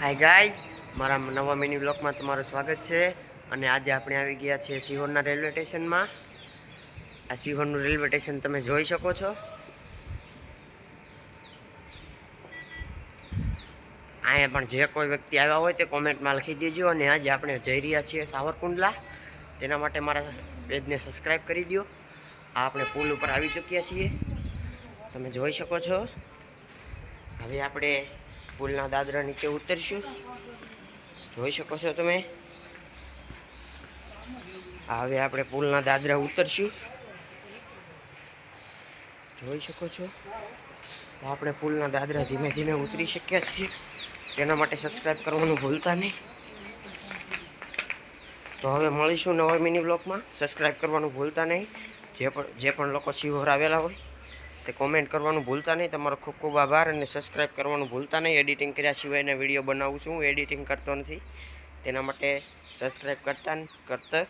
Hi guys, મારા નવા mini બ્લોગમાં તમારું સ્વાગત છે. અને આજે આપણે આવી ગયા છીએ સિહોરના રેલવે સ્ટેશનમાં. આ સિહોરનું રેલવે સ્ટેશન તમે જોઈ શકો છો. અહીંયા પણ જે કોઈ વ્યક્તિ આવ્યા હોય તે કોમેન્ટમાં લખી દેજો. અને આજે આપણે જઈ રહ્યા છીએ સાવરકુંડલા. તેના માટે મારા પેજને સબસ્ક્રાઈબ કરી દો. આ આપણે પુલ ઉપર આવી ચૂક્યા છીએ, તમે જોઈ શકો છો. હવે આપણે પુલના દાદરા નીચે ઉતરશું, જોઈ શકો છો તમે. હવે આપણે પુલના દાદરા ઉતરશું, જોઈ શકો છો. તો આપણે પુલના દાદરા ધીમે ધીમે ઉતરી શક્યા છીએ. તેના માટે સબસ્ક્રાઈબ કરવાનું ભૂલતા નહીં. તો હવે મળીશું નવા મિની બ્લોગમાં. સબસ્ક્રાઈબ કરવાનું ભૂલતા નહીં. જે પણ લોકો સિહોર આવેલા હોય તે કોમેન્ટ કરવાનું ભૂલતા નહીં. તમારો ખૂબ ખૂબ આભાર. અને સબસ્ક્રાઈબ કરવાનું ભૂલતા નહીં. એડિટિંગ કર્યા સિવાયના વિડીયો બનાવું છું, હું એડિટિંગ કરતો નથી. તેના માટે સબસ્ક્રાઈબ કરતા